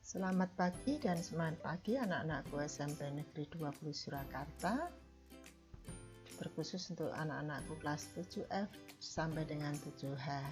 Selamat pagi dan semangat pagi anak-anakku SMP Negeri 20 Surakarta. Berkhusus untuk anak-anakku kelas 7F sampai dengan 7H.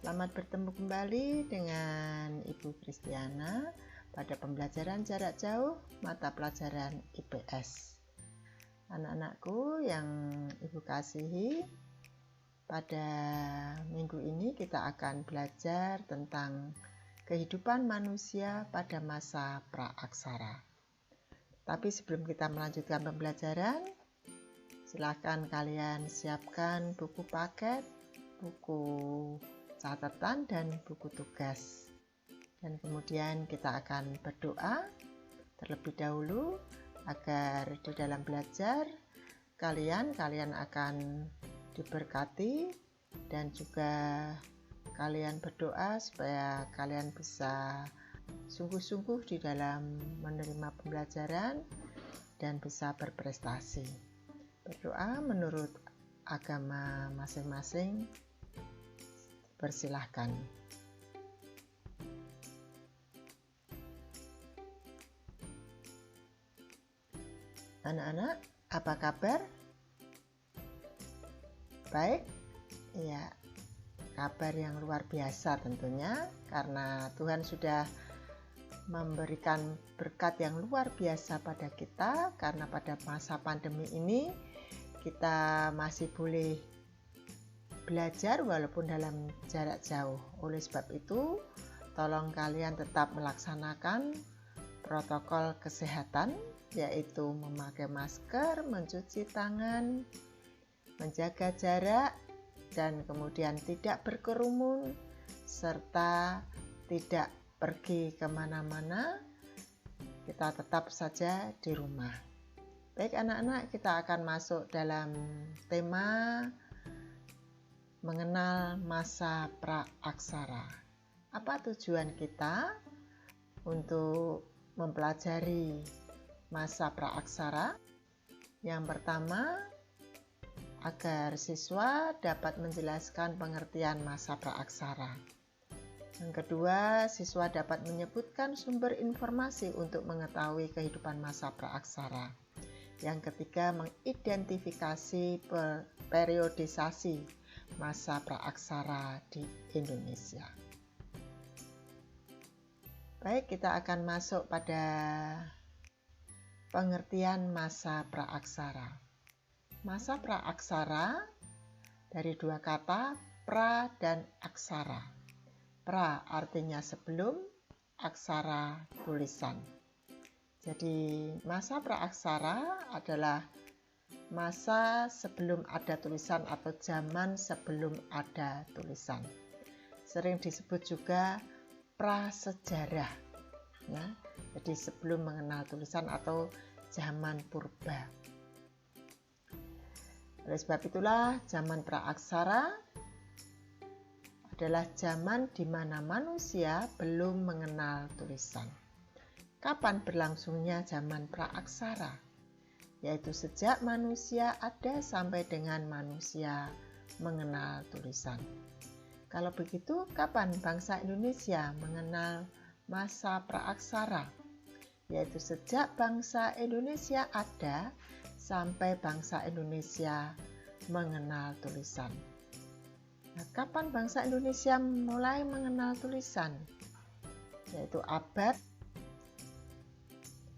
Selamat bertemu kembali dengan Ibu Kristiana pada pembelajaran jarak jauh mata pelajaran IPS. Anak-anakku yang Ibu kasihi, pada minggu ini kita akan belajar tentang kehidupan manusia pada masa praaksara. Tapi sebelum kita melanjutkan pembelajaran, silakan kalian siapkan buku paket, buku catatan, dan buku tugas. Dan kemudian kita akan berdoa terlebih dahulu agar di dalam belajar kalian akan diberkati dan juga kalian berdoa supaya kalian bisa sungguh-sungguh di dalam menerima pembelajaran dan bisa berprestasi. Berdoa menurut agama masing-masing, persilahkan. Anak-anak, apa kabar? Baik? Ya. Kabar yang luar biasa tentunya, karena Tuhan sudah memberikan berkat yang luar biasa pada kita, karena pada masa pandemi ini kita masih boleh belajar walaupun dalam jarak jauh. Oleh sebab itu, tolong kalian tetap melaksanakan protokol kesehatan, yaitu memakai masker, mencuci tangan, menjaga jarak, dan kemudian tidak berkerumun, serta tidak pergi kemana-mana. Kita tetap saja di rumah. Baik anak-anak, kita akan masuk dalam tema mengenal masa praaksara. Apa tujuan kita untuk mempelajari masa praaksara? Yang pertama, agar siswa dapat menjelaskan pengertian masa praaksara. Yang kedua, siswa dapat menyebutkan sumber informasi untuk mengetahui kehidupan masa praaksara. Yang ketiga, mengidentifikasi periodisasi masa praaksara di Indonesia. Baik, kita akan masuk pada pengertian masa praaksara. Masa praaksara dari dua kata, pra dan aksara. Pra artinya sebelum, aksara tulisan. Jadi masa praaksara adalah masa sebelum ada tulisan atau zaman sebelum ada tulisan. Sering disebut juga prasejarah. Ya, jadi sebelum mengenal tulisan atau zaman purba. Oleh sebab itulah, zaman praaksara adalah zaman di mana manusia belum mengenal tulisan. Kapan berlangsungnya zaman praaksara? Yaitu sejak manusia ada sampai dengan manusia mengenal tulisan. Kalau begitu, kapan bangsa Indonesia mengenal masa praaksara? Yaitu sejak bangsa Indonesia ada sampai bangsa Indonesia mengenal tulisan. Nah, kapan bangsa Indonesia mulai mengenal tulisan? Yaitu abad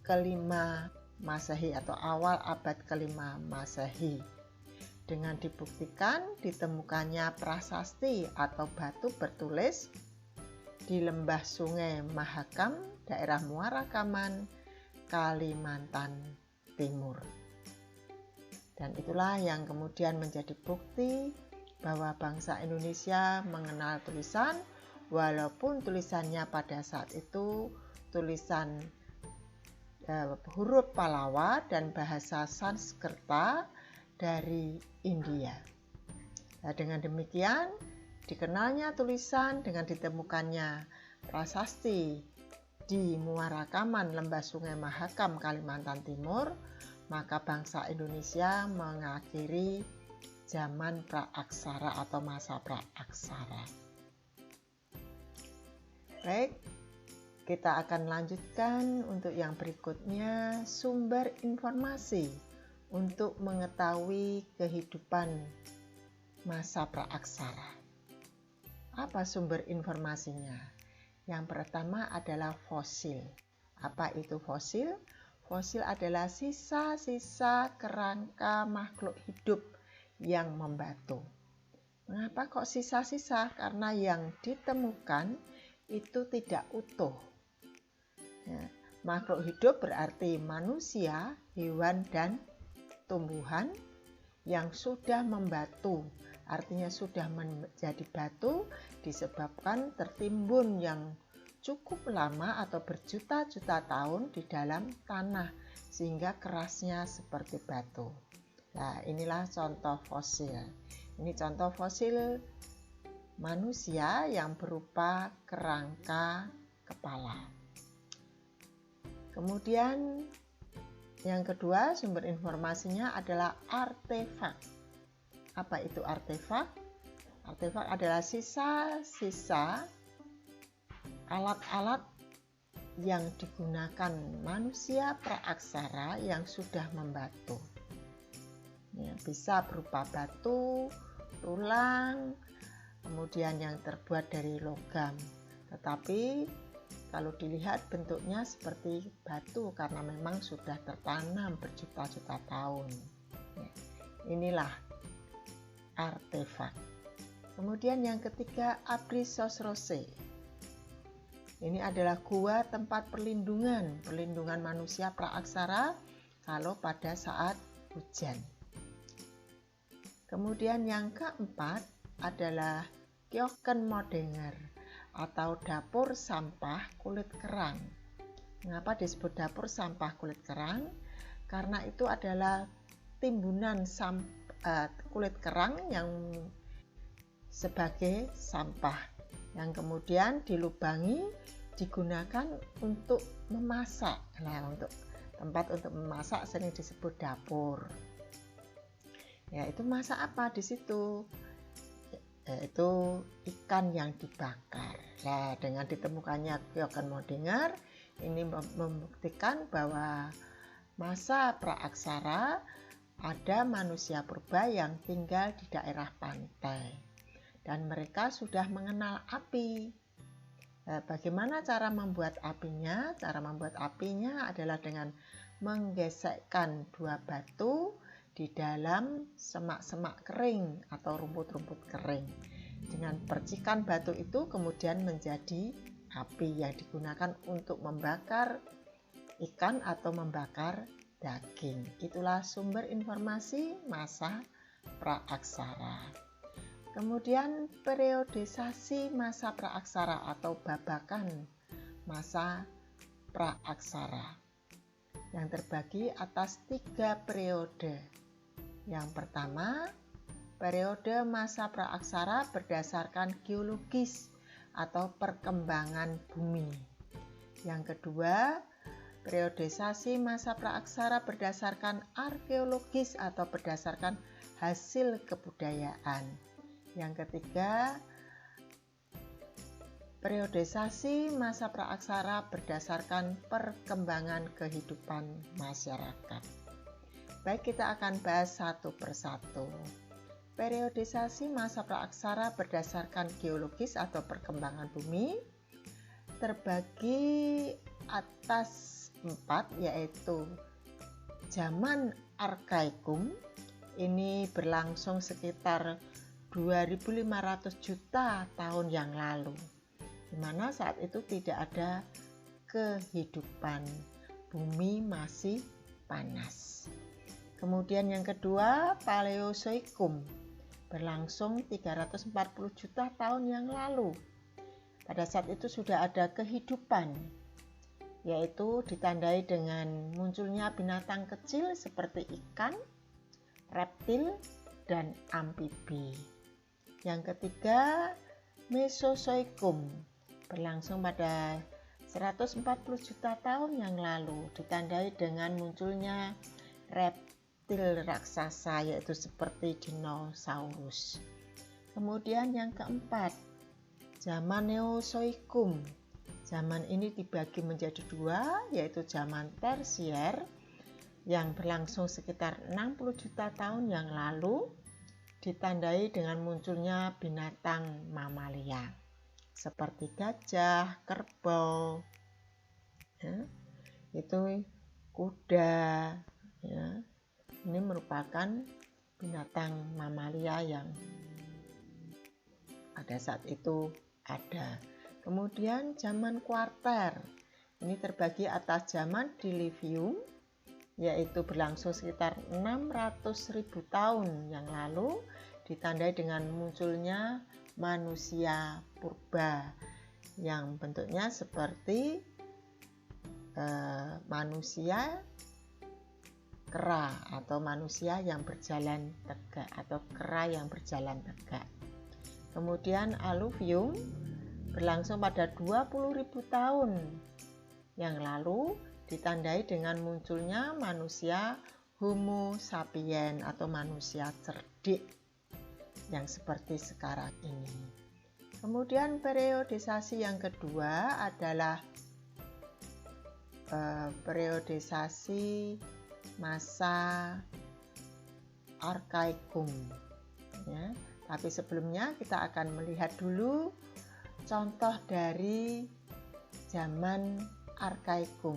ke-5 Masehi atau awal abad ke-5 Masehi. Dengan dibuktikan ditemukannya prasasti atau batu bertulis di lembah Sungai Mahakam, daerah Muara Kaman, Kalimantan Timur. Dan itulah yang kemudian menjadi bukti bahwa bangsa Indonesia mengenal tulisan, walaupun tulisannya pada saat itu tulisan huruf Palawa dan bahasa Sanskerta dari India. Nah, dengan demikian, dikenalnya tulisan dengan ditemukannya prasasti di Muara Kaman, lembah Sungai Mahakam, Kalimantan Timur, maka bangsa Indonesia mengakhiri zaman praaksara atau masa praaksara. Baik, Kita akan lanjutkan untuk yang berikutnya, sumber informasi untuk mengetahui kehidupan masa praaksara. Apa sumber informasinya? Yang pertama adalah fosil. Apa itu fosil? Fosil adalah sisa-sisa kerangka makhluk hidup yang membatu. Mengapa kok sisa-sisa? Karena yang ditemukan itu tidak utuh. Ya, makhluk hidup berarti manusia, hewan, dan tumbuhan yang sudah membatu. Artinya sudah menjadi batu disebabkan tertimbun yang cukup lama atau berjuta-juta tahun di dalam tanah sehingga kerasnya seperti batu. Nah, inilah contoh fosil. Ini contoh fosil manusia yang berupa kerangka kepala. Kemudian yang kedua sumber informasinya adalah artefak. Apa itu artefak? Artefak adalah sisa-sisa alat-alat yang digunakan manusia praaksara yang sudah membatu. Ya, bisa berupa batu, tulang, kemudian yang terbuat dari logam. Tetapi kalau dilihat bentuknya seperti batu karena memang sudah tertanam berjuta-juta tahun. Ya, inilah artefak. Kemudian yang ketiga, Abrisos Rose. Ini adalah gua tempat perlindungan manusia praaksara kalau pada saat hujan. Kemudian yang keempat adalah Keukenmodengger atau dapur sampah kulit kerang. Mengapa disebut dapur sampah kulit kerang? Karena itu adalah timbunan kulit kerang yang sebagai sampah yang kemudian dilubangi digunakan untuk memasak. Nah, untuk tempat untuk memasak sering disebut dapur. Ya, itu masak apa di situ? Yaitu ikan yang dibakar. Nah, dengan ditemukannya Keukenmodengger ini membuktikan bahwa masa praaksara ada manusia purba yang tinggal di daerah pantai dan mereka sudah mengenal api. Nah, bagaimana cara membuat apinya? Cara membuat apinya adalah dengan menggesekkan dua batu di dalam semak-semak kering atau rumput-rumput kering. Dengan percikan batu itu kemudian menjadi api yang digunakan untuk membakar ikan atau membakar daging. Itulah sumber informasi masa praaksara. Kemudian periodisasi masa praaksara atau babakan masa praaksara yang terbagi atas 3 periode. Yang pertama, periode masa praaksara berdasarkan geologis atau perkembangan bumi. Yang kedua, periodisasi masa praaksara berdasarkan arkeologis atau berdasarkan hasil kebudayaan. Yang ketiga, periodisasi masa praaksara berdasarkan perkembangan kehidupan masyarakat. Baik, kita akan bahas satu persatu. Periodisasi masa praaksara berdasarkan geologis atau perkembangan bumi terbagi atas 4, yaitu zaman Arkaikum. Ini berlangsung sekitar 2.500 juta tahun yang lalu, di mana saat itu tidak ada kehidupan, bumi masih panas. Kemudian yang kedua, Paleozoikum, berlangsung 340 juta tahun yang lalu. Pada saat itu sudah ada kehidupan, yaitu ditandai dengan munculnya binatang kecil seperti ikan, reptil, dan amfibi. Yang ketiga, Mesozoikum, berlangsung pada 140 juta tahun yang lalu, ditandai dengan munculnya reptil raksasa, yaitu seperti dinosaurus. Kemudian yang keempat, zaman Neozoikum, Zaman ini dibagi menjadi dua, yaitu zaman tersier yang berlangsung sekitar 60 juta tahun yang lalu, ditandai dengan munculnya binatang mamalia seperti gajah, kerbau, ya, itu kuda, ya. Ini merupakan binatang mamalia yang pada saat itu ada. Kemudian zaman kuarter, ini terbagi atas zaman Diluvium, yaitu berlangsung sekitar 600.000 tahun yang lalu, ditandai dengan munculnya manusia purba yang bentuknya seperti manusia kera atau manusia yang berjalan tegak atau kera yang berjalan tegak. Kemudian aluvium berlangsung pada 20.000 tahun yang lalu, ditandai dengan munculnya manusia Homo sapiens atau manusia cerdik yang seperti sekarang ini. Kemudian periodisasi yang kedua adalah periodisasi masa Arkaikum, ya. Tapi sebelumnya kita akan melihat dulu contoh dari zaman Arkaikum,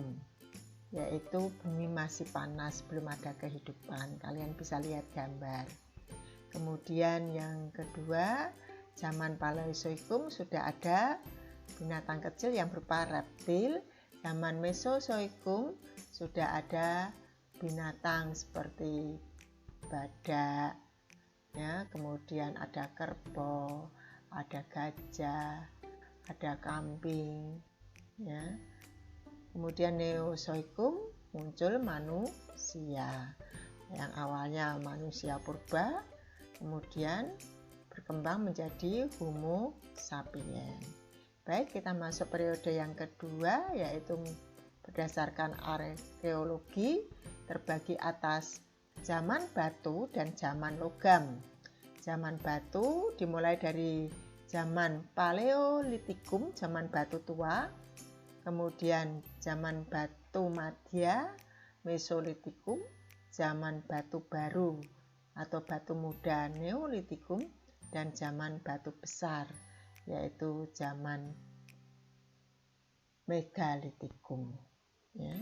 yaitu bumi masih panas, belum ada kehidupan. Kalian bisa lihat gambar. Kemudian yang kedua, zaman Paleozoikum sudah ada binatang kecil yang berupa reptil. Zaman Mesozoikum sudah ada binatang seperti badak, ya, kemudian ada kerbau, ada gajah, ada kambing, ya. Kemudian Neozoikum muncul manusia, yang awalnya manusia purba, kemudian berkembang menjadi Homo sapiens. Baik, kita masuk periode yang kedua, yaitu berdasarkan arkeologi terbagi atas zaman batu dan zaman logam. Zaman batu dimulai dari zaman Paleolitikum, zaman batu tua, kemudian zaman batu madya, Mesolitikum, zaman batu baru atau batu muda, Neolitikum, dan zaman batu besar, yaitu zaman Megalitikum, ya.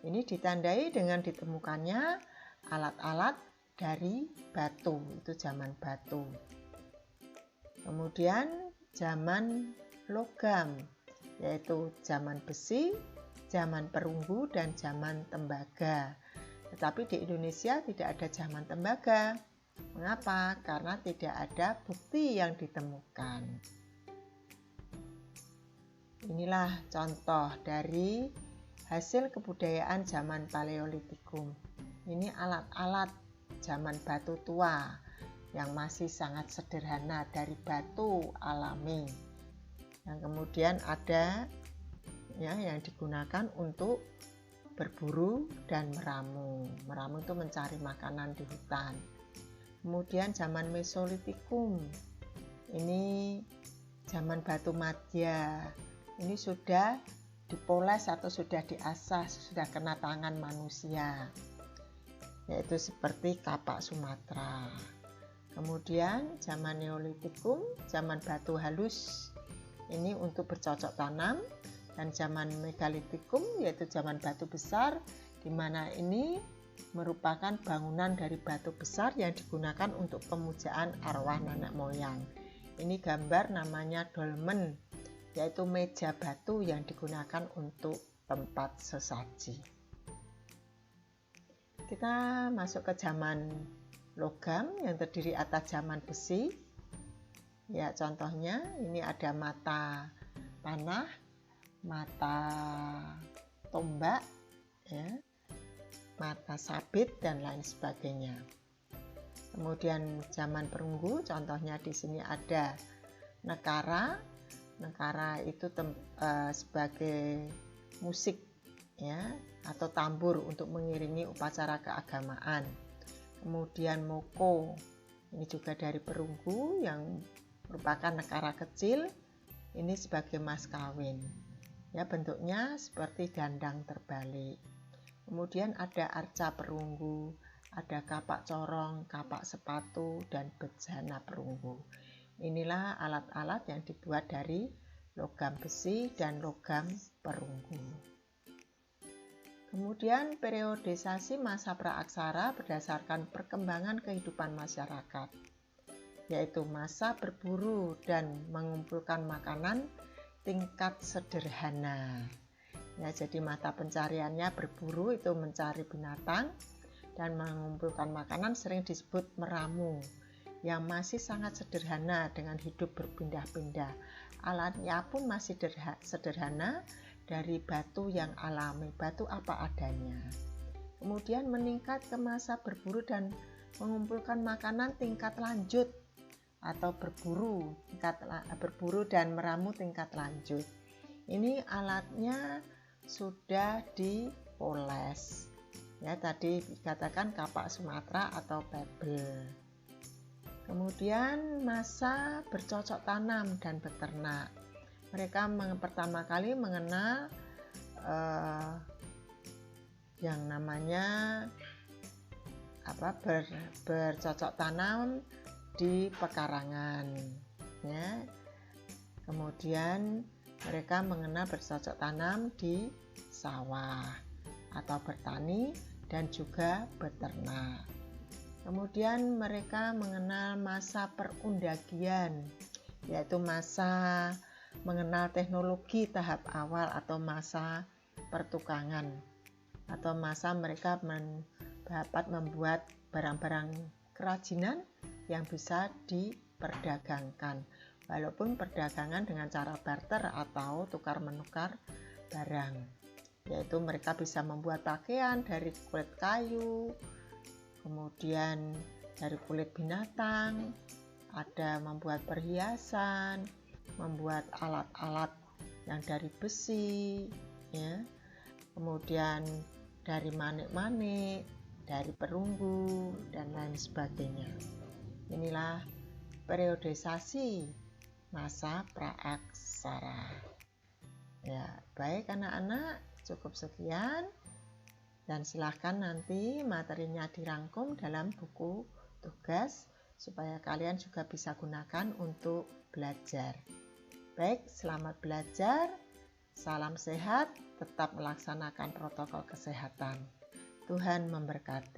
Ini ditandai dengan ditemukannya alat-alat dari batu, itu zaman batu. Kemudian zaman logam, yaitu zaman besi, zaman perunggu, dan zaman tembaga. Tetapi di Indonesia tidak ada zaman tembaga. Mengapa? Karena tidak ada bukti yang ditemukan. Inilah contoh dari hasil kebudayaan zaman Paleolitikum. Ini alat-alat zaman batu tua yang masih sangat sederhana dari batu alami. Yang kemudian ada, ya, yang digunakan untuk berburu dan meramu. Meramu itu mencari makanan di hutan. Kemudian zaman Mesolitikum, ini zaman batu madya. Ini sudah dipoles atau sudah diasah, sudah kena tangan manusia, yaitu seperti kapak Sumatera. Kemudian zaman Neolitikum, zaman batu halus, ini untuk bercocok tanam. Dan zaman Megalitikum, yaitu zaman batu besar, di mana ini merupakan bangunan dari batu besar yang digunakan untuk pemujaan arwah nenek moyang. Ini gambar namanya dolmen, yaitu meja batu yang digunakan untuk tempat sesaji. Kita masuk ke zaman logam yang terdiri atas zaman besi. Ya, contohnya ini ada mata panah, mata tombak, ya, mata sabit, dan lain sebagainya. Kemudian zaman perunggu, contohnya di sini ada nekara. Nekara itu sebagai musik, ya, atau tambur untuk mengiringi upacara keagamaan. Kemudian moko, ini juga dari perunggu yang merupakan nekara kecil, ini sebagai mas kawin. Ya, bentuknya seperti dandang terbalik. Kemudian ada arca perunggu, ada kapak corong, kapak sepatu, dan bejana perunggu. Inilah alat-alat yang dibuat dari logam besi dan logam perunggu. Kemudian periodisasi masa praaksara berdasarkan perkembangan kehidupan masyarakat, yaitu masa berburu dan mengumpulkan makanan tingkat sederhana. Ya, jadi mata pencariannya berburu itu mencari binatang, dan mengumpulkan makanan sering disebut meramu, yang masih sangat sederhana dengan hidup berpindah-pindah. Alatnya pun masih sederhana, dari batu yang alami, batu apa adanya. Kemudian meningkat ke masa berburu dan mengumpulkan makanan tingkat lanjut, atau berburu dan meramu tingkat lanjut. Ini alatnya sudah dipoles. Ya, tadi dikatakan kapak Sumatera atau pebble. Kemudian masa bercocok tanam dan beternak. Mereka pertama kali mengenal yang namanya bercocok tanam di pekarangan. Ya. Kemudian mereka mengenal bercocok tanam di sawah atau bertani dan juga beternak. Kemudian mereka mengenal masa perundagian, yaitu masa mengenal teknologi tahap awal atau masa pertukangan, atau masa mereka dapat membuat barang-barang kerajinan yang bisa diperdagangkan, walaupun perdagangan dengan cara barter atau tukar-menukar barang, yaitu mereka bisa membuat pakaian dari kulit kayu, kemudian dari kulit binatang, ada membuat perhiasan, membuat alat-alat yang dari besi, ya. Kemudian dari manik-manik, dari perunggu, dan lain sebagainya. Inilah periodisasi masa praaksara. Ya, baik anak-anak, cukup sekian. Dan silahkan nanti materinya dirangkum dalam buku tugas supaya kalian juga bisa gunakan untuk belajar. Baik, selamat belajar. Salam sehat, tetap melaksanakan protokol kesehatan. Tuhan memberkati.